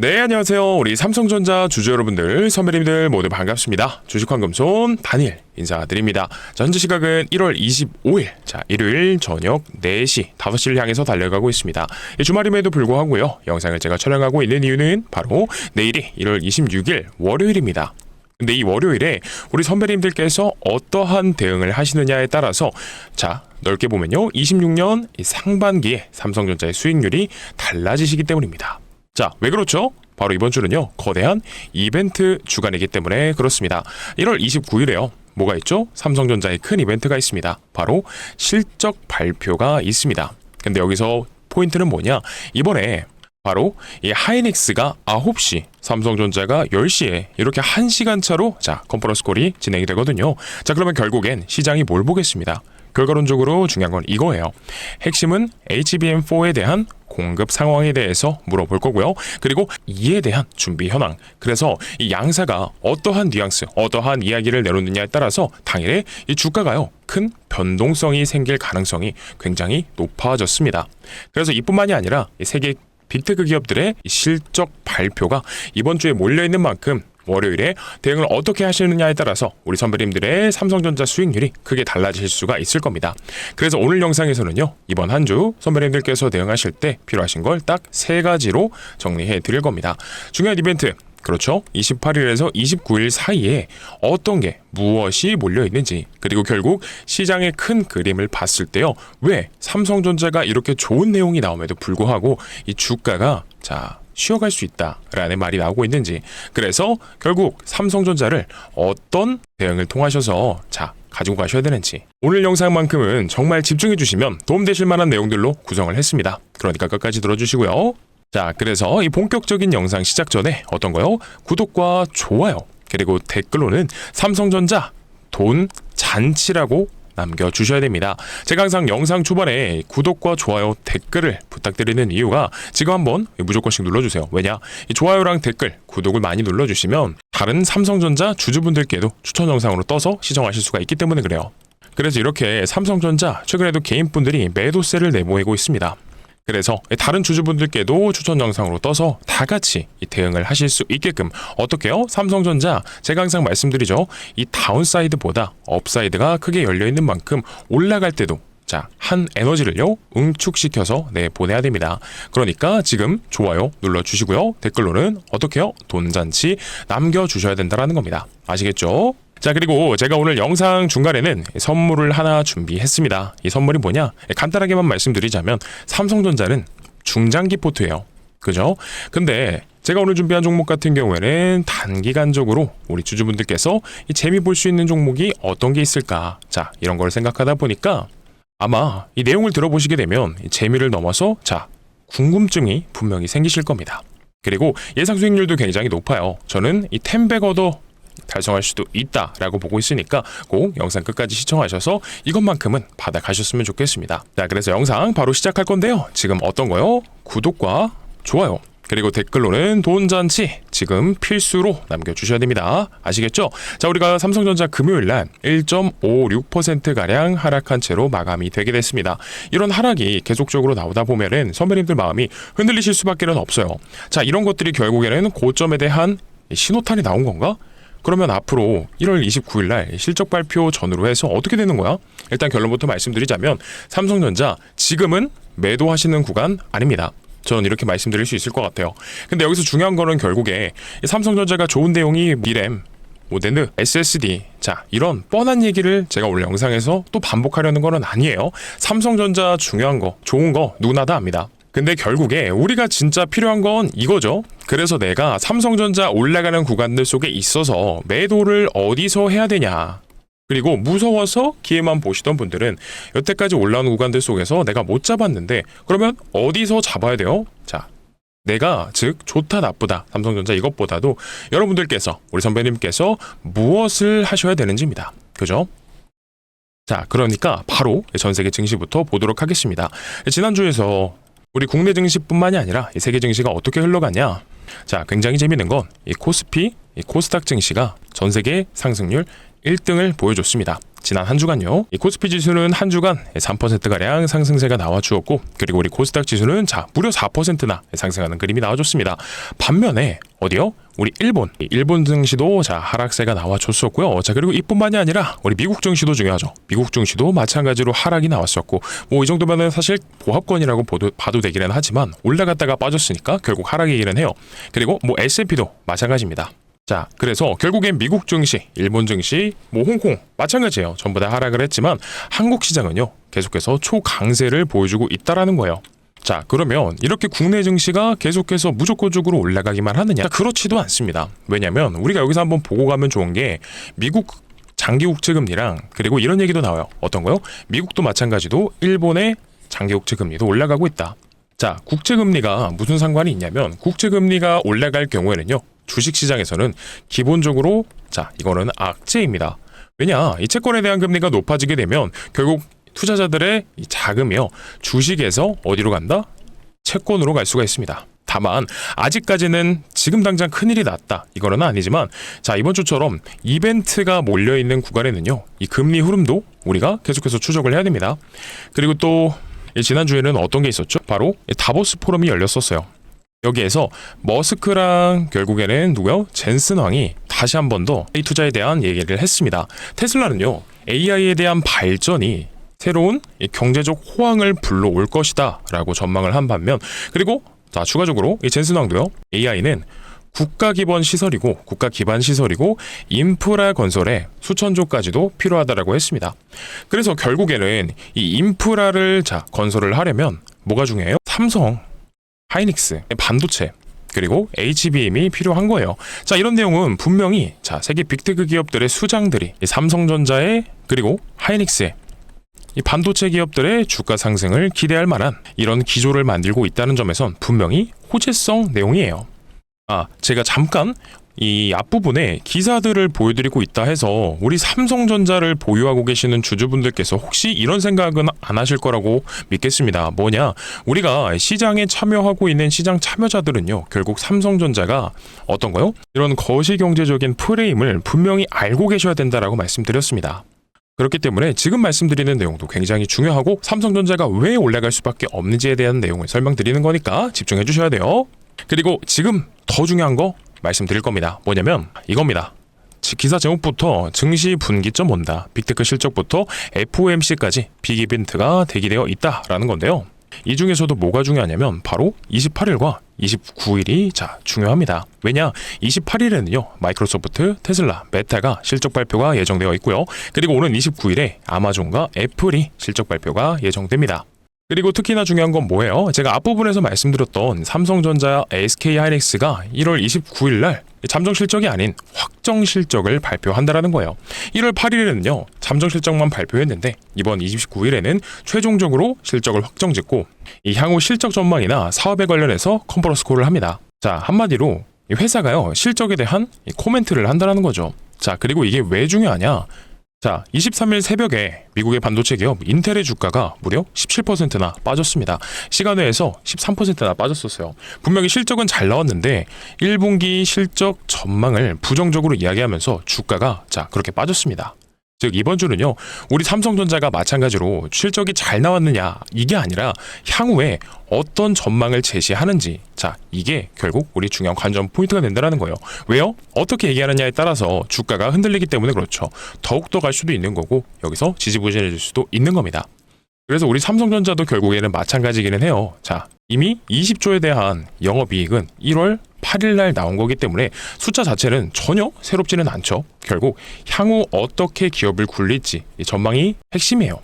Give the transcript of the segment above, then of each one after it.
네, 안녕하세요. 우리 삼성전자 주주 여러분들, 선배님들 모두 반갑습니다. 주식환금손 다니엘 인사드립니다. 자, 현재 시각은 1월 25일, 일요일 저녁 4시, 5시를 향해서 달려가고 있습니다. 주말임에도 불구하고요, 영상을 제가 촬영하고 있는 이유는 바로 내일이 1월 26일 월요일입니다. 근데 이 월요일에 우리 선배님들께서 어떠한 대응을 하시느냐에 따라서 넓게 보면요, 26년 상반기에 삼성전자의 수익률이 달라지시기 때문입니다. 왜 그렇죠? 바로 이번 주는요, 거대한 이벤트 주간이기 때문에 그렇습니다. 1월 29일에요. 뭐가 있죠? 삼성전자의 큰 이벤트가 있습니다. 바로 실적 발표가 있습니다. 근데 여기서 포인트는 뭐냐? 이번에 바로 이 하이닉스가 9시, 삼성전자가 10시에 이렇게 1시간 차로 컨퍼런스 콜이 진행이 되거든요. 그러면 결국엔 시장이 뭘 보겠습니다. 결과론적으로 중요한 건 이거예요. 핵심은 HBM4에 대한 공급 상황에 대해서 물어볼 거고요. 그리고 이에 대한 준비 현황. 그래서 이 양사가 어떠한 뉘앙스, 어떠한 이야기를 내놓느냐에 따라서 당일에 이 주가가요, 큰 변동성이 생길 가능성이 굉장히 높아졌습니다. 그래서 이뿐만이 아니라 이 세계 빅테크 기업들의 실적 발표가 이번 주에 몰려있는 만큼 월요일에 대응을 어떻게 하시느냐에 따라서 우리 선배님들의 삼성전자 수익률이 크게 달라질 수가 있을 겁니다. 그래서 오늘 영상에서는요, 이번 한 주 선배님들께서 대응하실 때 필요하신 걸 딱 3가지로 정리해 드릴 겁니다. 중요한 이벤트, 그렇죠? 28일에서 29일 사이에 어떤 게 무엇이 몰려 있는지, 그리고 결국 시장의 큰 그림을 봤을 때요, 왜 삼성전자가 이렇게 좋은 내용이 나옴에도 불구하고 이 주가가 쉬어갈 수 있다라는 말이 나오고 있는지, 그래서 결국 삼성전자를 어떤 대응을 통하셔서 가지고 가셔야 되는지, 오늘 영상만큼은 정말 집중해 주시면 도움되실 만한 내용들로 구성을 했습니다. 그러니까 끝까지 들어주시고요. 그래서 이 본격적인 영상 시작 전에 어떤 거요? 구독과 좋아요, 그리고 댓글로는 삼성전자 돈 잔치라고 남겨주셔야 됩니다. 제가 항상 영상 초반에 구독과 좋아요, 댓글을 부탁드리는 이유가 지금 한번 무조건씩 눌러주세요. 왜냐? 이 좋아요랑 댓글, 구독을 많이 눌러주시면 다른 삼성전자 주주분들께도 추천 영상으로 떠서 시청하실 수가 있기 때문에 그래요. 그래서 이렇게 삼성전자 최근에도 개인분들이 매도세를 내모이고 있습니다. 그래서 다른 주주분들께도 추천 영상으로 떠서 다 같이 대응을 하실 수 있게끔 어떻게요? 삼성전자 제가 항상 말씀드리죠. 이 다운사이드보다 업사이드가 크게 열려있는 만큼 올라갈 때도 한 에너지를요, 응축시켜서 보내야 됩니다. 그러니까 지금 좋아요 눌러주시고요. 댓글로는 어떻게요? 돈잔치 남겨주셔야 된다는 겁니다. 아시겠죠? 그리고 제가 오늘 영상 중간에는 선물을 하나 준비했습니다. 이 선물이 뭐냐? 간단하게만 말씀드리자면 삼성전자는 중장기 포트예요. 그죠? 근데 제가 오늘 준비한 종목 같은 경우에는 단기간적으로 우리 주주분들께서 이 재미 볼 수 있는 종목이 어떤 게 있을까? 이런 걸 생각하다 보니까 아마 이 내용을 들어보시게 되면 재미를 넘어서 궁금증이 분명히 생기실 겁니다. 그리고 예상 수익률도 굉장히 높아요. 저는 이 10배 얻어 달성할 수도 있다라고 보고 있으니까 꼭 영상 끝까지 시청하셔서 이것만큼은 받아가셨으면 좋겠습니다. 그래서 영상 바로 시작할 건데요. 지금 어떤 거요? 구독과 좋아요, 그리고 댓글로는 돈잔치 지금 필수로 남겨주셔야 됩니다. 아시겠죠? 우리가 삼성전자 금요일날 1.56%가량 하락한 채로 마감이 되게 됐습니다. 이런 하락이 계속적으로 나오다 보면은 선배님들 마음이 흔들리실 수밖에 없어요. 이런 것들이 결국에는 고점에 대한 신호탄이 나온 건가? 그러면 앞으로 1월 29일 날 실적 발표 전후로 해서 어떻게 되는 거야? 일단 결론부터 말씀드리자면 삼성전자 지금은 매도하시는 구간 아닙니다. 저는 이렇게 말씀드릴 수 있을 것 같아요. 근데 여기서 중요한 거는 결국에 삼성전자가 좋은 내용이 미램, 낸드, SSD 이런 뻔한 얘기를 제가 오늘 영상에서 또 반복하려는 건 아니에요. 삼성전자 중요한 거, 좋은 거 누구나 다 압니다. 근데 결국에 우리가 진짜 필요한 건 이거죠. 그래서 내가 삼성전자 올라가는 구간들 속에 있어서 매도를 어디서 해야 되냐. 그리고 무서워서 기회만 보시던 분들은 여태까지 올라오는 구간들 속에서 내가 못 잡았는데 그러면 어디서 잡아야 돼요? 내가 즉 좋다 나쁘다 삼성전자 이것보다도 여러분들께서 우리 선배님께서 무엇을 하셔야 되는지입니다. 그죠? 그러니까 바로 전세계 증시부터 보도록 하겠습니다. 지난주에서 우리 국내 증시뿐만이 아니라 이 세계 증시가 어떻게 흘러가냐? 굉장히 재밌는 건 이 코스피, 이 코스닥 증시가 전 세계 상승률 1등을 보여줬습니다. 지난 한 주간요. 이 코스피 지수는 한 주간 3%가량 상승세가 나와주었고, 그리고 우리 코스닥 지수는 무려 4%나 상승하는 그림이 나와줬습니다. 반면에 어디요? 우리 일본 증시도 하락세가 나와줬었고요. 그리고 이뿐만이 아니라 우리 미국 증시도 중요하죠. 미국 증시도 마찬가지로 하락이 나왔었고, 이 정도면은 사실 보합권이라고 봐도 되기는 하지만 올라갔다가 빠졌으니까 결국 하락이기는 해요. 그리고 S&P도 마찬가지입니다. 그래서 결국엔 미국 증시, 일본 증시, 홍콩 마찬가지예요. 전부 다 하락을 했지만 한국 시장은요, 계속해서 초강세를 보여주고 있다라는 거예요. 그러면 이렇게 국내 증시가 계속해서 무조건적으로 올라가기만 하느냐? 그렇지도 않습니다. 왜냐면 우리가 여기서 한번 보고 가면 좋은 게 미국 장기 국채 금리랑, 그리고 이런 얘기도 나와요. 어떤 거요? 미국도 마찬가지로 일본의 장기 국채 금리도 올라가고 있다. 국채 금리가 무슨 상관이 있냐면, 국채 금리가 올라갈 경우에는요, 주식시장에서는 기본적으로 이거는 악재입니다. 왜냐? 이 채권에 대한 금리가 높아지게 되면 결국 투자자들의 이 자금이요, 주식에서 어디로 간다? 채권으로 갈 수가 있습니다. 다만 아직까지는 지금 당장 큰일이 났다, 이거는 아니지만, 이번 주처럼 이벤트가 몰려있는 구간에는요, 이 금리 흐름도 우리가 계속해서 추적을 해야 됩니다. 그리고 또 지난주에는 어떤 게 있었죠? 바로 다보스 포럼이 열렸었어요. 여기에서 머스크랑 결국에는 누구요? 젠슨 왕이 다시 한 번 더 AI 투자에 대한 얘기를 했습니다. 테슬라는요, AI에 대한 발전이 새로운 경제적 호황을 불러올 것이다 라고 전망을 한 반면, 그리고 추가적으로 이 젠슨 왕도요, AI는 국가 기반 시설이고 인프라 건설에 수천조까지도 필요하다라고 했습니다. 그래서 결국에는 이 인프라를 건설을 하려면 뭐가 중요해요? 삼성, 하이닉스, 반도체, 그리고 HBM이 필요한 거예요. 이런 내용은 분명히 세계 빅테크 기업들의 수장들이 삼성전자의, 그리고 하이닉스의, 이 반도체 기업들의 주가 상승을 기대할 만한 이런 기조를 만들고 있다는 점에선 분명히 호재성 내용이에요. 제가 잠깐 이 앞부분에 기사들을 보여드리고 있다 해서 우리 삼성전자를 보유하고 계시는 주주분들께서 혹시 이런 생각은 안 하실 거라고 믿겠습니다. 뭐냐? 우리가 시장에 참여하고 있는 시장 참여자들은요, 결국 삼성전자가 어떤 거요? 이런 거시경제적인 프레임을 분명히 알고 계셔야 된다라고 말씀드렸습니다. 그렇기 때문에 지금 말씀드리는 내용도 굉장히 중요하고, 삼성전자가 왜 올라갈 수밖에 없는지에 대한 내용을 설명드리는 거니까 집중해 주셔야 돼요. 그리고 지금 더 중요한 거 말씀드릴 겁니다. 뭐냐면 이겁니다. 기사 제목부터 증시 분기점 온다, 빅테크 실적부터 FOMC까지 빅 이벤트가 대기되어 있다라는 건데요. 이 중에서도 뭐가 중요하냐면 바로 28일과 29일이 중요합니다. 왜냐? 28일에는요, 마이크로소프트, 테슬라, 메타가 실적 발표가 예정되어 있고요. 그리고 오는 29일에 아마존과 애플이 실적 발표가 예정됩니다. 그리고 특히나 중요한 건 뭐예요? 제가 앞부분에서 말씀드렸던 삼성전자, SK하이닉스가 1월 29일 날 잠정 실적이 아닌 확정 실적을 발표한다라는 거예요. 1월 8일에는요, 잠정 실적만 발표했는데 이번 29일에는 최종적으로 실적을 확정짓고, 이 향후 실적 전망이나 사업에 관련해서 컨퍼런스 콜을 합니다. 한마디로 이 회사가요, 실적에 대한 코멘트를 한다는 거죠. 그리고 이게 왜 중요하냐? 23일 새벽에 미국의 반도체 기업 인텔의 주가가 무려 17%나 빠졌습니다. 시간외에서 13%나 빠졌었어요. 분명히 실적은 잘 나왔는데 1분기 실적 전망을 부정적으로 이야기하면서 주가가 그렇게 빠졌습니다. 즉 이번 주는요, 우리 삼성전자가 마찬가지로 실적이 잘 나왔느냐 이게 아니라 향후에 어떤 전망을 제시하는지, 이게 결국 우리 중요한 관전 포인트가 된다는 거예요. 왜요? 어떻게 얘기하느냐에 따라서 주가가 흔들리기 때문에 그렇죠. 더욱더 갈 수도 있는 거고, 여기서 지지부진해질 수도 있는 겁니다. 그래서 우리 삼성전자도 결국에는 마찬가지기는 해요. 이미 20조에 대한 영업이익은 1월 8일 날 나온 거기 때문에 숫자 자체는 전혀 새롭지는 않죠. 결국 향후 어떻게 기업을 굴릴지 이 전망이 핵심이에요.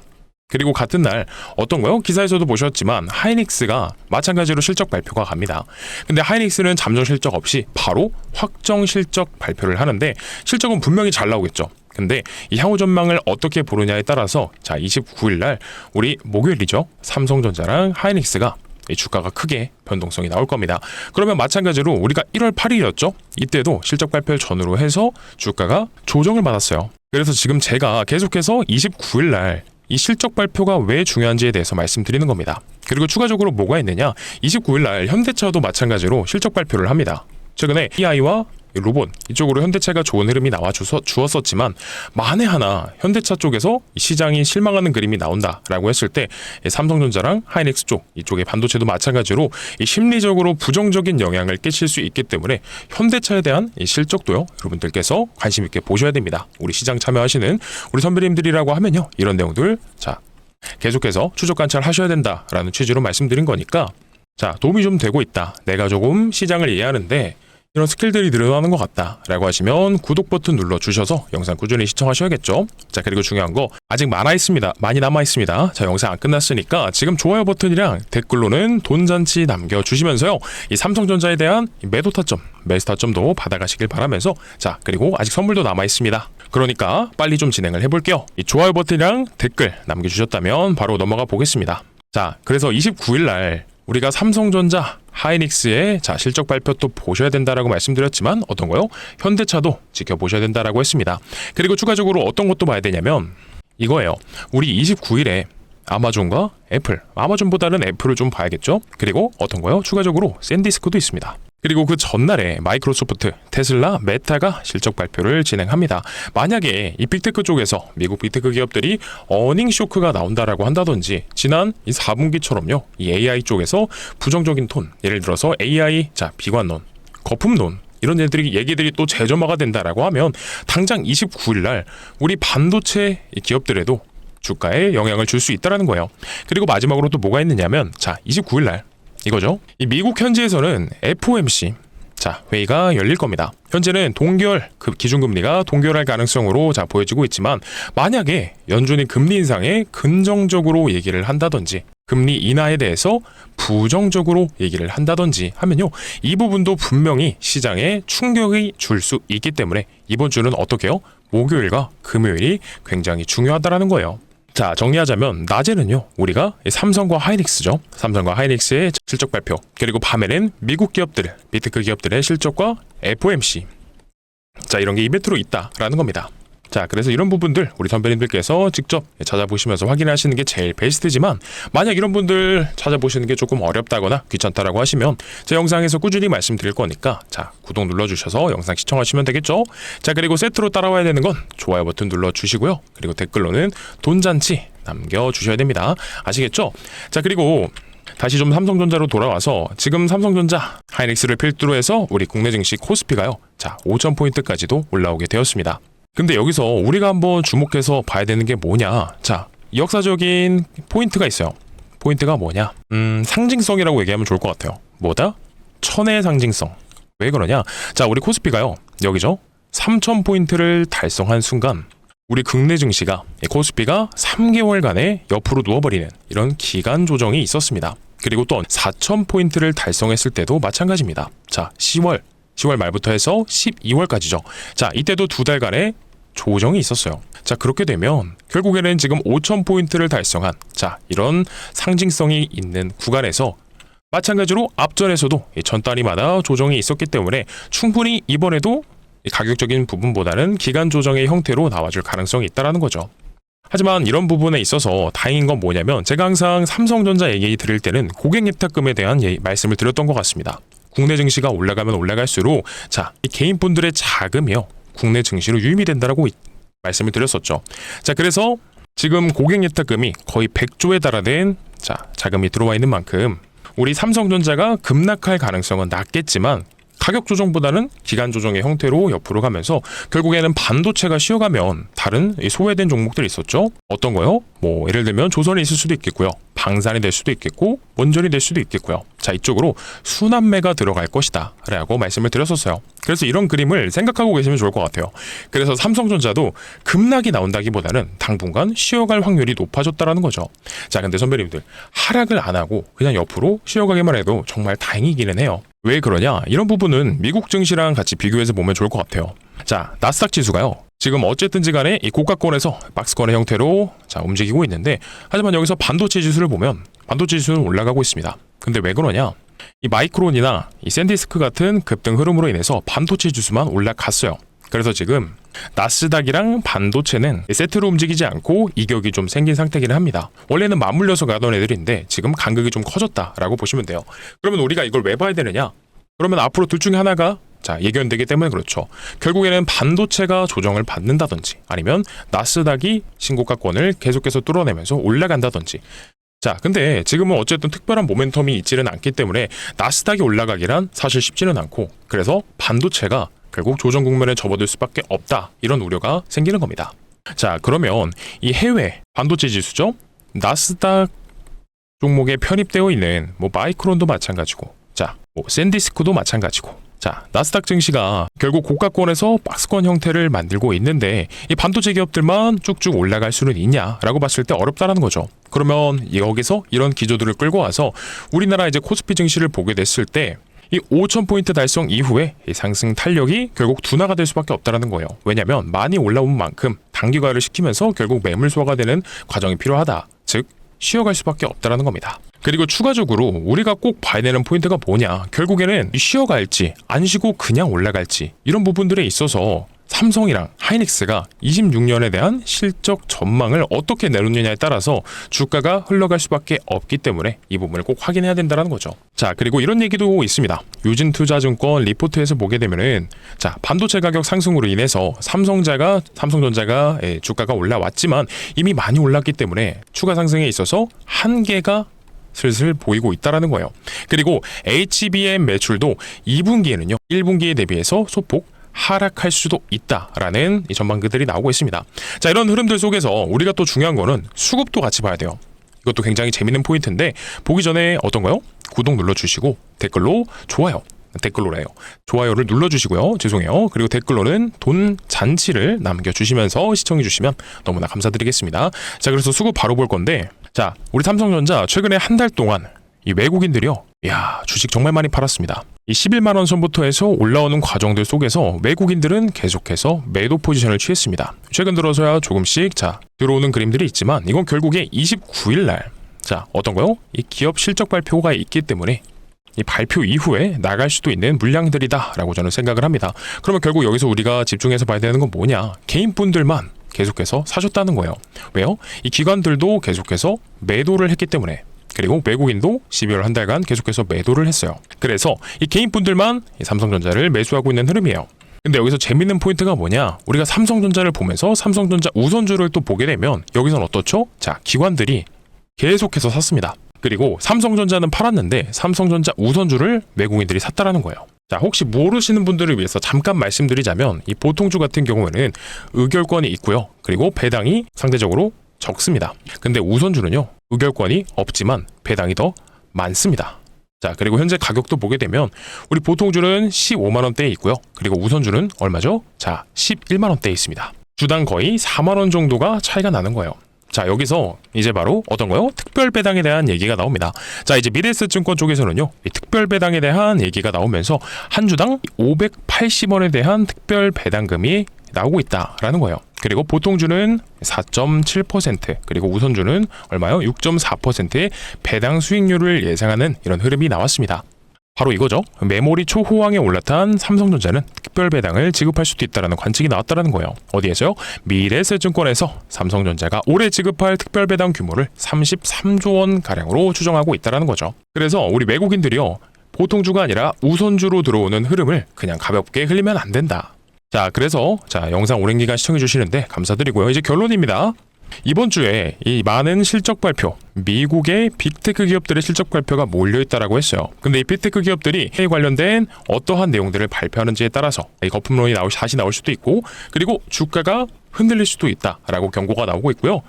그리고 같은 날 어떤 거요? 기사에서도 보셨지만 하이닉스가 마찬가지로 실적 발표가 갑니다. 근데 하이닉스는 잠정 실적 없이 바로 확정 실적 발표를 하는데, 실적은 분명히 잘 나오겠죠. 근데 이 향후 전망을 어떻게 보느냐에 따라서 29일 날 우리 목요일이죠, 삼성전자랑 하이닉스가 이 주가가 크게 변동성이 나올 겁니다. 그러면 마찬가지로 우리가 1월 8일이었죠? 이때도 실적 발표를 전후로 해서 주가가 조정을 받았어요. 그래서 지금 제가 계속해서 29일 날 이 실적 발표가 왜 중요한지에 대해서 말씀드리는 겁니다. 그리고 추가적으로 뭐가 있느냐? 29일 날 현대차도 마찬가지로 실적 발표를 합니다. 최근에 EI와 로봇 이쪽으로 현대차가 좋은 흐름이 나와 주었었지만 만에 하나 현대차 쪽에서 시장이 실망하는 그림이 나온다라고 했을 때 삼성전자랑 하이닉스 쪽 이쪽의 반도체도 마찬가지로 이 심리적으로 부정적인 영향을 끼칠 수 있기 때문에 현대차에 대한 이 실적도요 여러분들께서 관심 있게 보셔야 됩니다. 우리 시장 참여하시는 우리 선배님들이라고 하면요 이런 내용들 자 계속해서 추적 관찰하셔야 된다라는 취지로 말씀드린 거니까 자 도움이 좀 되고 있다. 내가 조금 시장을 이해하는데 이런 스킬들이 늘어나는 것 같다 라고 하시면 구독 버튼 눌러주셔서 영상 꾸준히 시청하셔야겠죠. 자 그리고 중요한 거 아직 많이 남아있습니다. 자 영상 안 끝났으니까 지금 좋아요 버튼이랑 댓글로는 돈잔치 남겨주시면서요 이 삼성전자에 대한 매도 타점 매수 타점도 받아가시길 바라면서 자 그리고 아직 선물도 남아있습니다. 그러니까 빨리 좀 진행을 해볼게요. 이 좋아요 버튼이랑 댓글 남겨주셨다면 바로 넘어가 보겠습니다. 자 그래서 29일날 우리가 삼성전자, 하이닉스의 자 실적 발표 또 보셔야 된다라고 말씀드렸지만 어떤 거요? 현대차도 지켜보셔야 된다라고 했습니다. 그리고 추가적으로 어떤 것도 봐야 되냐면 이거예요. 우리 29일에 아마존과 애플, 아마존보다는 애플을 좀 봐야겠죠? 그리고 어떤 거요? 추가적으로 샌디스크도 있습니다. 그리고 그 전날에 마이크로소프트, 테슬라, 메타가 실적 발표를 진행합니다. 만약에 이 빅테크 쪽에서 미국 빅테크 기업들이 어닝 쇼크가 나온다라고 한다든지 지난 이 4분기처럼요. 이 AI 쪽에서 부정적인 톤, 예를 들어서 AI, 자 비관론, 거품론 이런 얘기들이 또 재점화가 된다라고 하면 당장 29일 날 우리 반도체 기업들에도 주가에 영향을 줄 수 있다라는 거예요. 그리고 마지막으로 또 뭐가 있느냐면 자 29일 날 이거죠. 이 미국 현지에서는 FOMC 자 회의가 열릴 겁니다. 현재는 동결 기준금리가 동결할 가능성으로 자 보여지고 있지만 만약에 연준이 금리 인상에 긍정적으로 얘기를 한다든지 금리 인하에 대해서 부정적으로 얘기를 한다든지 하면요 이 부분도 분명히 시장에 충격이 줄 수 있기 때문에 이번 주는 어떻게 해요? 목요일과 금요일이 굉장히 중요하다라는 거예요. 자 정리하자면 낮에는요 우리가 삼성과 하이닉스죠. 삼성과 하이닉스의 실적 발표 그리고 밤에는 미국 기업들 빅테크 기업들의 실적과 FOMC 자 이런 게 이벤트로 있다라는 겁니다. 자 그래서 이런 부분들 우리 선배님들께서 직접 찾아보시면서 확인하시는 게 제일 베스트지만 만약 이런 분들 찾아보시는 게 조금 어렵다거나 귀찮다라고 하시면 제 영상에서 꾸준히 말씀드릴 거니까 자 구독 눌러주셔서 영상 시청하시면 되겠죠. 자 그리고 세트로 따라와야 되는 건 좋아요 버튼 눌러주시고요. 그리고 댓글로는 돈잔치 남겨주셔야 됩니다. 아시겠죠? 자 그리고 다시 좀 삼성전자로 돌아와서 지금 삼성전자 하이닉스를 필두로 해서 우리 국내 증시 코스피가요 자 5,000포인트까지도 올라오게 되었습니다. 근데 여기서 우리가 한번 주목해서 봐야 되는 게 뭐냐 자 역사적인 포인트가 있어요. 포인트가 뭐냐 상징성이라고 얘기하면 좋을 것 같아요. 뭐다? 천의 상징성. 왜 그러냐 자 우리 코스피가요 여기죠 3,000포인트를 달성한 순간 우리 국내 증시가 코스피가 3개월간에 옆으로 누워버리는 이런 기간 조정이 있었습니다. 그리고 또 4,000포인트를 달성했을 때도 마찬가지입니다. 자 10월 말부터 해서 12월까지죠. 자 이때도 두 달간의 조정이 있었어요. 자 그렇게 되면 결국에는 지금 5,000포인트를 달성한 자 이런 상징성이 있는 구간에서 마찬가지로 앞전에서도 전 단위마다 조정이 있었기 때문에 충분히 이번에도 가격적인 부분보다는 기간 조정의 형태로 나와줄 가능성이 있다는 거죠. 하지만 이런 부분에 있어서 다행인 건 뭐냐면 제가 항상 삼성전자 얘기 드릴 때는 고객 예탁금에 대한 말씀을 드렸던 것 같습니다. 국내 증시가 올라가면 올라갈수록 자, 이 개인분들의 자금이요. 국내 증시로 유입이 된다라고 말씀을 드렸었죠. 자, 그래서 지금 고객 예탁금이 거의 100조에 달하는 자, 자금이 들어와 있는 만큼 우리 삼성전자가 급락할 가능성은 낮겠지만 가격 조정보다는 기간 조정의 형태로 옆으로 가면서 결국에는 반도체가 쉬어가면 다른 소외된 종목들이 있었죠. 어떤 거요? 뭐 예를 들면 조선이 있을 수도 있겠고요. 방산이 될 수도 있겠고 원전이 될 수도 있겠고요. 자 이쪽으로 순환매가 들어갈 것이다 라고 말씀을 드렸었어요. 그래서 이런 그림을 생각하고 계시면 좋을 것 같아요. 그래서 삼성전자도 급락이 나온다기보다는 당분간 쉬어갈 확률이 높아졌다라는 거죠. 자 근데 선배님들 하락을 안 하고 그냥 옆으로 쉬어가기만 해도 정말 다행이기는 해요. 왜 그러냐? 이런 부분은 미국 증시랑 같이 비교해서 보면 좋을 것 같아요. 자 나스닥 지수가요. 지금 어쨌든지 간에 이 고가권에서 박스권의 형태로 자 움직이고 있는데 하지만 여기서 반도체 지수를 보면 반도체 지수는 올라가고 있습니다. 근데 왜 그러냐? 이 마이크론이나 이 샌디스크 같은 급등 흐름으로 인해서 반도체 지수만 올라갔어요. 그래서 지금 나스닥이랑 반도체는 세트로 움직이지 않고 이격이 좀 생긴 상태긴 합니다. 원래는 맞물려서 가던 애들인데 지금 간극이 좀 커졌다라고 보시면 돼요. 그러면 우리가 이걸 왜 봐야 되느냐? 그러면 앞으로 둘 중에 하나가 자, 예견되기 때문에 그렇죠. 결국에는 반도체가 조정을 받는다든지 아니면 나스닥이 신고가권을 계속해서 뚫어내면서 올라간다든지. 자, 근데 지금은 어쨌든 특별한 모멘텀이 있지는 않기 때문에 나스닥이 올라가기란 사실 쉽지는 않고, 그래서 반도체가 결국 조정 국면에 접어들 수밖에 없다, 이런 우려가 생기는 겁니다. 자, 그러면 이 해외 반도체 지수죠, 나스닥 종목에 편입되어 있는 뭐 마이크론도 마찬가지고, 자, 뭐 샌디스크도 마찬가지고, 자, 나스닥 증시가 결국 고가권에서 박스권 형태를 만들고 있는데 이 반도체 기업들만 쭉쭉 올라갈 수는 있냐라고 봤을 때 어렵다라는 거죠. 그러면 여기서 이런 기조들을 끌고 와서 우리나라 이제 코스피 증시를 보게 됐을 때 이 5,000포인트 달성 이후에 이 상승 탄력이 결국 둔화가 될 수밖에 없다라는 거예요. 왜냐하면 많이 올라온 만큼 단기화를 시키면서 결국 매물 소화가 되는 과정이 필요하다. 즉 쉬어갈 수밖에 없다라는 겁니다. 그리고 추가적으로 우리가 꼭 봐야 되는 포인트가 뭐냐, 결국에는 쉬어갈지 안 쉬고 그냥 올라갈지, 이런 부분들에 있어서 삼성이랑 하이닉스가 26년에 대한 실적 전망을 어떻게 내놓느냐에 따라서 주가가 흘러갈 수밖에 없기 때문에 이 부분을 꼭 확인해야 된다는 거죠. 자, 그리고 이런 얘기도 있습니다. 유진투자증권 리포트에서 보게 되면은, 자, 반도체 가격 상승으로 인해서 삼성전자가 주가가 올라왔지만 이미 많이 올랐기 때문에 추가 상승에 있어서 한계가 슬슬 보이고 있다라는 거예요. 그리고 HBM 매출도 2분기에는요 1분기에 대비해서 소폭 하락할 수도 있다라는 이 전망들이 나오고 있습니다. 자, 이런 흐름들 속에서 우리가 또 중요한 거는 수급도 같이 봐야 돼요. 이것도 굉장히 재밌는 포인트인데, 보기 전에 어떤가요? 구독 눌러주시고 댓글로 좋아요를 눌러주시고요. 죄송해요. 그리고 댓글로는 돈 잔치를 남겨주시면서 시청해주시면 너무나 감사드리겠습니다. 자, 그래서 수급 바로 볼 건데, 자, 우리 삼성전자 최근에 한 달 동안 이 외국인들이요, 이야, 주식 정말 많이 팔았습니다. 이 11만 원 선부터 해서 올라오는 과정들 속에서 외국인들은 계속해서 매도 포지션을 취했습니다. 최근 들어서야 조금씩 들어오는 그림들이 있지만, 이건 결국에 29일 날 어떤 거요? 이 기업 실적 발표가 있기 때문에 이 발표 이후에 나갈 수도 있는 물량들이다라고 저는 생각을 합니다. 그러면 결국 여기서 우리가 집중해서 봐야 되는 건 뭐냐? 개인분들만 계속해서 사셨다는 거예요. 왜요? 이 기관들도 계속해서 매도를 했기 때문에, 그리고 외국인도 12월 한 달간 계속해서 매도를 했어요. 그래서 이 개인분들만 이 삼성전자를 매수하고 있는 흐름이에요. 근데 여기서 재밌는 포인트가 뭐냐, 우리가 삼성전자를 보면서 삼성전자 우선주를 또 보게 되면 여기선 어떻죠? 자, 기관들이 계속해서 샀습니다. 그리고 삼성전자는 팔았는데 삼성전자 우선주를 외국인들이 샀다라는 거예요. 자, 혹시 모르시는 분들을 위해서 잠깐 말씀드리자면, 이 보통주 같은 경우에는 의결권이 있고요, 그리고 배당이 상대적으로 적습니다. 근데 우선주는요, 의결권이 없지만 배당이 더 많습니다. 자, 그리고 현재 가격도 보게 되면 우리 보통주는 15만 원대에 있고요, 그리고 우선주는 얼마죠? 자, 11만 원대에 있습니다. 주당 거의 4만 원 정도가 차이가 나는 거예요. 자, 여기서 이제 바로 어떤 거요? 특별 배당에 대한 얘기가 나옵니다. 자, 이제 미래에셋 증권 쪽에서는요, 이 특별 배당에 대한 얘기가 나오면서 한 주당 580원에 대한 특별 배당금이 나오고 있다라는 거예요. 그리고 보통주는 4.7%, 그리고 우선주는 얼마요? 6.4%의 배당 수익률을 예상하는 이런 흐름이 나왔습니다. 바로 이거죠. 메모리 초호황에 올라탄 삼성전자는 특별 배당을 지급할 수도 있다는 관측이 나왔다는 거예요. 어디에서요? 미래에셋증권에서 삼성전자가 올해 지급할 특별 배당 규모를 33조 원 가량으로 추정하고 있다는 거죠. 그래서 우리 외국인들이요, 보통주가 아니라 우선주로 들어오는 흐름을 그냥 가볍게 흘리면 안 된다. 자, 그래서 영상 오랜 기간 시청해 주시는데 감사드리고요. 이제 결론입니다. 이번 주에 이 많은 실적 발표, 미국의 빅테크 기업들의 실적 발표가 몰려있다라고 했어요. 근데 이 빅테크 기업들이 AI 관련된 어떠한 내용들을 발표하는지에 따라서 이 거품론이 다시 나올 수도 있고, 그리고 주가가 흔들릴 수도 있다라고 경고가 나오고 있고요.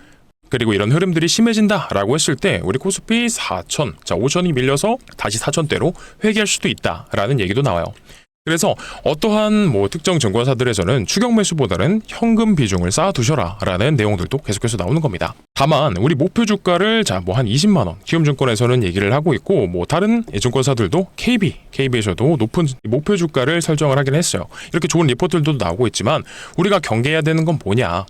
그리고 이런 흐름들이 심해진다라고 했을 때 우리 코스피 4천, 5천이 밀려서 다시 4천대로 회귀할 수도 있다라는 얘기도 나와요. 그래서 어떠한 특정 증권사들에서는 추격 매수보다는 현금 비중을 쌓아두셔라라는 내용들도 계속해서 나오는 겁니다. 다만 우리 목표 주가를 한 20만 원, 키움증권에서는 얘기를 하고 있고, 다른 증권사들도 KB에서도 높은 목표 주가를 설정을 하긴 했어요. 이렇게 좋은 리포트들도 나오고 있지만 우리가 경계해야 되는 건 뭐냐?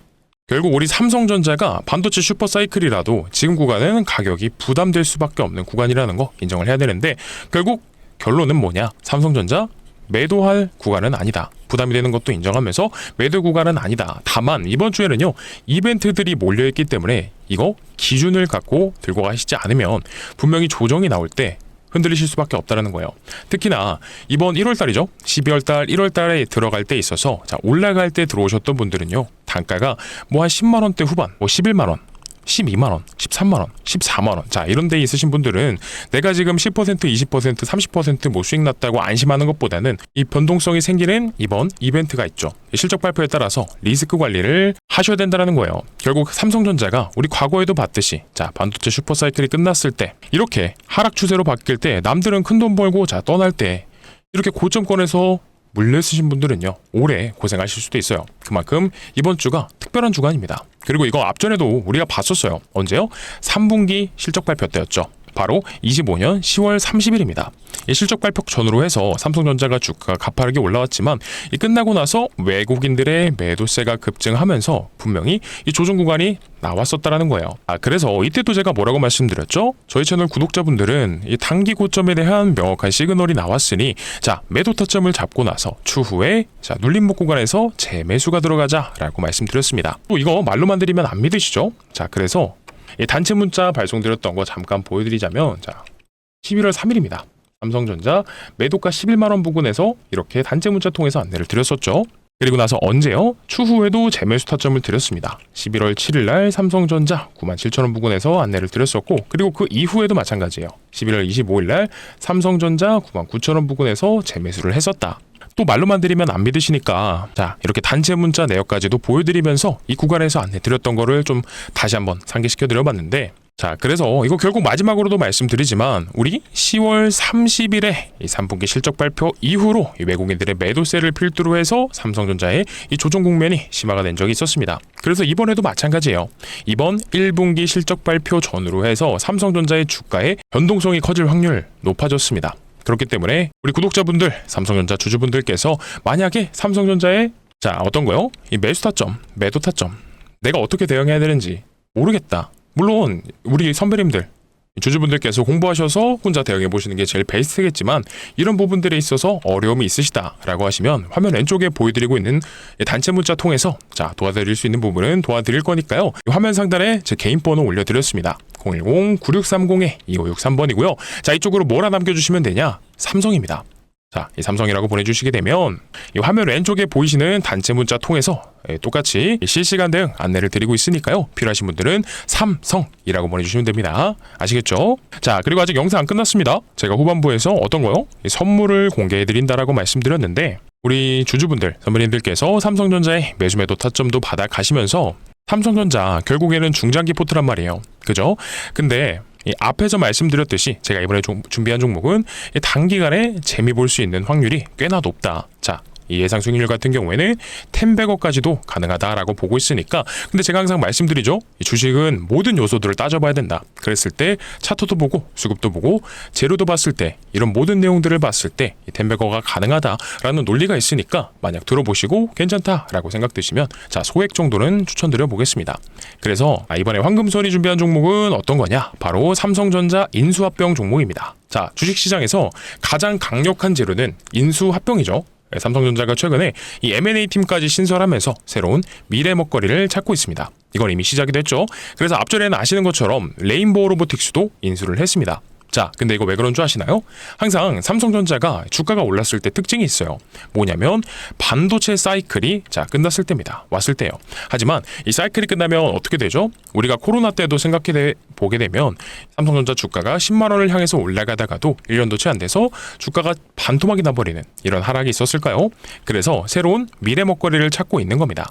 결국 우리 삼성전자가 반도체 슈퍼사이클이라도 지금 구간은 가격이 부담될 수밖에 없는 구간이라는 거 인정을 해야 되는데, 결국 결론은 뭐냐? 삼성전자 매도할 구간은 아니다. 부담이 되는 것도 인정하면서 매도 구간은 아니다. 다만 이번 주에는요, 이벤트들이 몰려있기 때문에 이거 기준을 갖고 들고 가시지 않으면 분명히 조정이 나올 때 흔들리실 수밖에 없다는 거예요. 특히나 이번 1월달이죠. 12월달, 1월달에 들어갈 때 있어서 자 올라갈 때 들어오셨던 분들은요. 단가가 뭐 한 10만 원대 후반, 뭐 11만 원, 12만 원, 13만 원, 14만 원. 자, 이런 데 있으신 분들은 내가 지금 10%, 20%, 30%뭐 수익 났다고 안심하는 것보다는 이 변동성이 생기는 이번 이벤트가 있죠. 실적 발표에 따라서 리스크 관리를 하셔야 된다는 거예요. 결국 삼성전자가 우리 과거에도 봤듯이 자, 반도체 슈퍼사이클이 끝났을 때 이렇게 하락 추세로 바뀔 때 남들은 큰 돈 벌고 자, 떠날 때 이렇게 고점권에서 물려 쓰신 분들은요 오래 고생하실 수도 있어요. 그만큼 이번 주가 특별한 주간입니다. 그리고 이거 앞전에도 우리가 봤었어요. 언제요? 3분기 실적 발표 때였죠. 바로 25년 10월 30일입니다. 이 실적 발표 전후로 해서 삼성전자가 주가가 가파르게 올라왔지만 이 끝나고 나서 외국인들의 매도세가 급증하면서 분명히 이 조정 구간이 나왔었다라는 거예요. 그래서 이때도 제가 뭐라고 말씀드렸죠? 저희 채널 구독자분들은 이 단기 고점에 대한 명확한 시그널이 나왔으니 자 매도 타점을 잡고 나서 추후에 자 눌림목 구간에서 재매수가 들어가자라고 말씀드렸습니다. 또 이거 말로만 드리면 안 믿으시죠? 자 그래서 단체 문자 발송드렸던 거 잠깐 보여드리자면 자 11월 3일입니다. 삼성전자 매도가 11만 원 부근에서 이렇게 단체 문자 통해서 안내를 드렸었죠. 그리고 나서 언제요? 추후에도 재매수 타점을 드렸습니다. 11월 7일 날 삼성전자 97,000원 부근에서 안내를 드렸었고 그리고 그 이후에도 마찬가지예요. 11월 25일 날 삼성전자 99,000원 부근에서 재매수를 했었다. 또 말로만 드리면 안 믿으시니까 자 이렇게 단체 문자 내역까지도 보여드리면서 이 구간에서 안내 드렸던 거를 좀 다시 한번 상기시켜 드려봤는데 자 그래서 이거 결국 마지막으로도 말씀드리지만 우리 10월 30일에 이 3분기 실적 발표 이후로 이 외국인들의 매도세를 필두로 해서 삼성전자의 이 조정 국면이 심화가 된 적이 있었습니다. 그래서 이번에도 마찬가지예요. 이번 1분기 실적 발표 전후로 해서 삼성전자의 주가의 변동성이 커질 확률 높아졌습니다. 그렇기 때문에 우리 구독자분들, 삼성전자 주주분들께서 만약에 삼성전자의 자 어떤 거요? 이 매수 타점, 매도 타점 내가 어떻게 대응해야 되는지 모르겠다. 물론 우리 선배님들, 주주분들께서 공부하셔서 혼자 대응해 보시는 게 제일 베스트겠지만 이런 부분들에 있어서 어려움이 있으시다라고 하시면 화면 왼쪽에 보여드리고 있는 단체 문자 통해서 자 도와드릴 수 있는 부분은 도와드릴 거니까요. 화면 상단에 제 개인 번호 올려드렸습니다. 010-9630-2563번이고요. 자 이쪽으로 뭐라 남겨주시면 되냐? 삼성입니다. 자, 이 삼성이라고 보내주시게 되면 이 화면 왼쪽에 보이시는 단체 문자 통해서 똑같이 실시간 대응 안내를 드리고 있으니까요. 필요하신 분들은 삼성이라고 보내주시면 됩니다. 아시겠죠? 자, 그리고 아직 영상 안 끝났습니다. 제가 후반부에서 어떤 거요? 선물을 공개해드린다라고 말씀드렸는데 우리 주주분들, 선배님들께서 삼성전자의 매수 매도 타점도 받아 가시면서 삼성전자 결국에는 중장기 포트란 말이에요. 그죠? 근데 이 앞에서 말씀드렸듯이 제가 이번에 준비한 종목은 단기간에 재미 볼 수 있는 확률이 꽤나 높다. 자, 이 예상 수익률 같은 경우에는 10백억까지도 가능하다라고 보고 있으니까 근데 제가 항상 말씀드리죠. 이 주식은 모든 요소들을 따져봐야 된다. 그랬을 때 차트도 보고 수급도 보고 재료도 봤을 때 이런 모든 내용들을 봤을 때 이 10백억가 가능하다라는 논리가 있으니까 만약 들어보시고 괜찮다라고 생각되시면 자 소액 정도는 추천드려 보겠습니다. 그래서 이번에 황금손이 준비한 종목은 어떤 거냐? 바로 삼성전자 인수합병 종목입니다. 자 주식시장에서 가장 강력한 재료는 인수합병이죠. 삼성전자가 최근에 이 M&A 팀까지 신설하면서 새로운 미래 먹거리를 찾고 있습니다. 이건 이미 시작이 됐죠. 그래서 앞전에는 아시는 것처럼 레인보우 로보틱스도 인수를 했습니다. 자, 근데 이거 왜 그런 줄 아시나요? 항상 삼성전자가 주가가 올랐을 때 특징이 있어요. 뭐냐면 반도체 사이클이 자 끝났을 때입니다. 왔을 때요. 하지만 이 사이클이 끝나면 어떻게 되죠? 우리가 코로나 때도 생각해 보게 되면 삼성전자 주가가 10만 원을 향해서 올라가다가도 1년도 채 안 돼서 주가가 반토막이 나버리는 이런 하락이 있었을까요? 그래서 새로운 미래 먹거리를 찾고 있는 겁니다.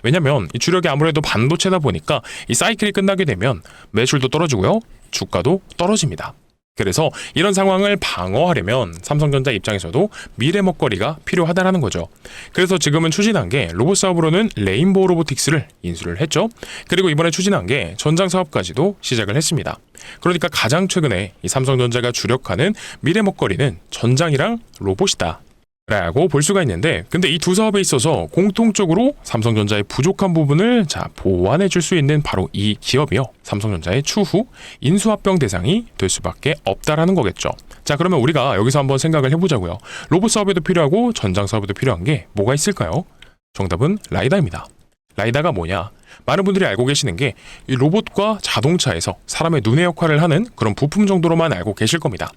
왜냐면 이 주력이 아무래도 반도체다 보니까 이 사이클이 끝나게 되면 매출도 떨어지고요. 주가도 떨어집니다. 그래서 이런 상황을 방어하려면 삼성전자 입장에서도 미래 먹거리가 필요하다라는 거죠. 그래서 지금은 추진한 게 로봇 사업으로는 레인보우 로보틱스를 인수를 했죠. 그리고 이번에 추진한 게 전장 사업까지도 시작을 했습니다. 그러니까 가장 최근에 이 삼성전자가 주력하는 미래 먹거리는 전장이랑 로봇이다. 라고 볼 수가 있는데 근데 이 두 사업에 있어서 공통적으로 삼성전자의 부족한 부분을 자 보완해 줄 수 있는 바로 이 기업이요. 삼성전자의 추후 인수합병 대상이 될 수밖에 없다라는 거겠죠. 자 그러면 우리가 여기서 한번 생각을 해보자고요. 로봇 사업에도 필요하고 전장 사업에도 필요한 게 뭐가 있을까요? 정답은 라이다입니다. 라이다가 뭐냐? 많은 분들이 알고 계시는 게 이 로봇과 자동차에서 사람의 눈의 역할을 하는 그런 부품 정도로만 알고 계실 겁니다.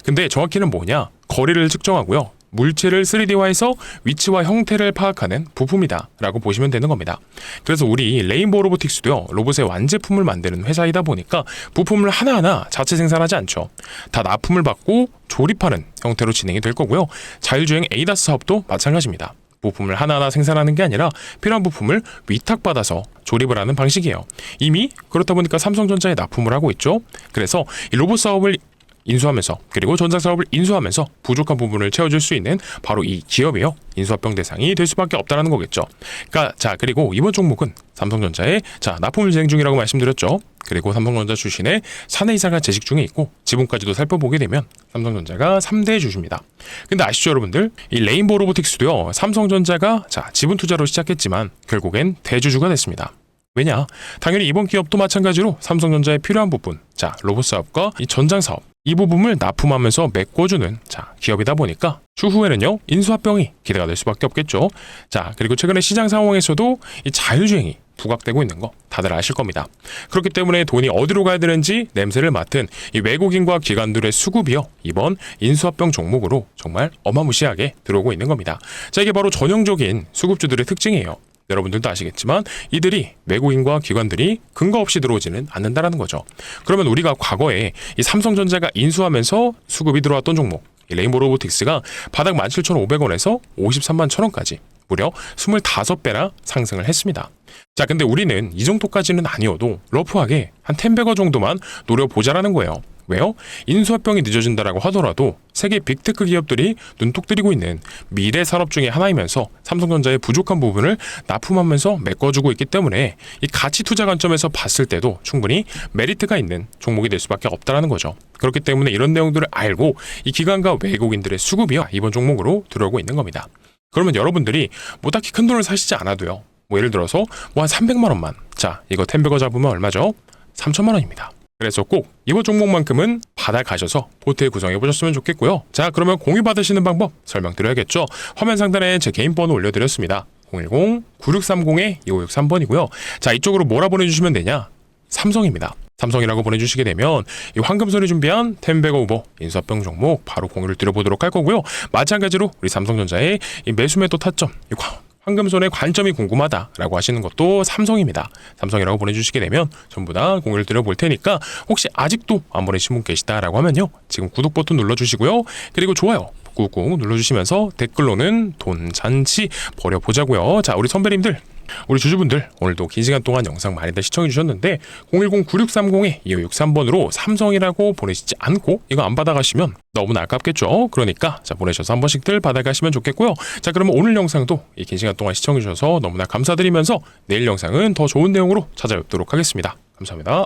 근데 정확히는 뭐냐? 거리를 측정하고요. 물체를 3D화해서 위치와 형태를 파악하는 부품이다 라고 보시면 되는 겁니다. 그래서 우리 레인보우 로보틱스도요, 로봇의 완제품을 만드는 회사이다 보니까 부품을 하나하나 자체 생산하지 않죠. 다 납품을 받고 조립하는 형태로 진행이 될 거고요. 자율주행 ADAS 사업도 마찬가지입니다. 부품을 하나하나 생산하는 게 아니라 필요한 부품을 위탁받아서 조립을 하는 방식이에요. 이미 그렇다 보니까 삼성전자에 납품을 하고 있죠. 그래서 이 로봇 사업을 인수하면서, 그리고 전자 사업을 인수하면서 부족한 부분을 채워줄 수 있는 바로 이 기업이요, 인수합병 대상이 될 수밖에 없다라는 거겠죠. 그리고 이번 종목은 삼성전자에 납품을 진행 중이라고 말씀드렸죠. 그리고 삼성전자 출신의 사내 이사가 재직 중에 있고 지분까지도 살펴보게 되면 삼성전자가 3대 주주입니다. 근데 아시죠 여러분들? 이 레인보우 로보틱스도요, 삼성전자가 지분 투자로 시작했지만 결국엔 대주주가 됐습니다. 왜냐? 당연히 이번 기업도 마찬가지로 삼성전자에 필요한 부분, 로봇 사업과 이 전장 사업, 이 부분을 납품하면서 메꿔주는 기업이다 보니까 추후에는요, 인수합병이 기대가 될 수밖에 없겠죠. 그리고 최근에 시장 상황에서도 이 자율주행이 부각되고 있는 거 다들 아실 겁니다. 그렇기 때문에 돈이 어디로 가야 되는지 냄새를 맡은 이 외국인과 기관들의 수급이요, 이번 인수합병 종목으로 정말 어마무시하게 들어오고 있는 겁니다. 이게 바로 전형적인 수급주들의 특징이에요. 여러분들도 아시겠지만 이들이 외국인과 기관들이 근거 없이 들어오지는 않는다라는 거죠. 그러면 우리가 과거에 이 삼성전자가 인수하면서 수급이 들어왔던 종목, 이 레인보우 로보틱스가 바닥 17,500원에서 53만 1,000원까지 무려 25배나 상승을 했습니다. 근데 우리는 이 정도까지는 아니어도 러프하게 한 10배거 정도만 노려보자라는 거예요. 왜요? 인수합병이 늦어진다라고 하더라도 세계 빅테크 기업들이 눈독 들이고 있는 미래 산업 중에 하나이면서 삼성전자의 부족한 부분을 납품하면서 메꿔주고 있기 때문에 이 가치 투자 관점에서 봤을 때도 충분히 메리트가 있는 종목이 될 수밖에 없다라는 거죠. 그렇기 때문에 이런 내용들을 알고 이 기관과 외국인들의 수급이 이번 종목으로 들어오고 있는 겁니다. 그러면 여러분들이 딱히 큰 돈을 사시지 않아도요, 예를 들어서 한 300만 원만, 이거 10배거 잡으면 얼마죠? 3천만 원입니다. 그래서 꼭 이번 종목만큼은 받아가셔서 포트에 구성해 보셨으면 좋겠고요. 그러면 공유 받으시는 방법 설명드려야겠죠. 화면 상단에 제 개인 번호 올려드렸습니다. 010-9630-2563번이고요. 이쪽으로 뭐라 보내주시면 되냐? 삼성입니다. 삼성이라고 보내주시게 되면 이 황금손이 준비한 10배거 후보 인수합병 종목 바로 공유를 드려보도록 할 거고요. 마찬가지로 우리 삼성전자의 이 매수 매도 타점, 황금손의 관점이 궁금하다라고 하시는 것도 삼성입니다. 삼성이라고 보내주시게 되면 전부 다 공유를 드려볼 테니까 혹시 아직도 안 보내신 분 계시다라고 하면요, 지금 구독 버튼 눌러주시고요. 그리고 좋아요 꾹꾹 눌러주시면서 댓글로는 돈 잔치 버려보자고요. 우리 선배님들, 우리 주주분들, 오늘도 긴 시간 동안 영상 많이들 시청해 주셨는데 010-9630-2563번으로 삼성이라고 보내시지 않고 이거 안 받아가시면 너무나 아깝겠죠. 그러니까 보내셔서 한 번씩들 받아가시면 좋겠고요. 그러면 오늘 영상도 이 긴 시간 동안 시청해 주셔서 너무나 감사드리면서 내일 영상은 더 좋은 내용으로 찾아뵙도록 하겠습니다. 감사합니다.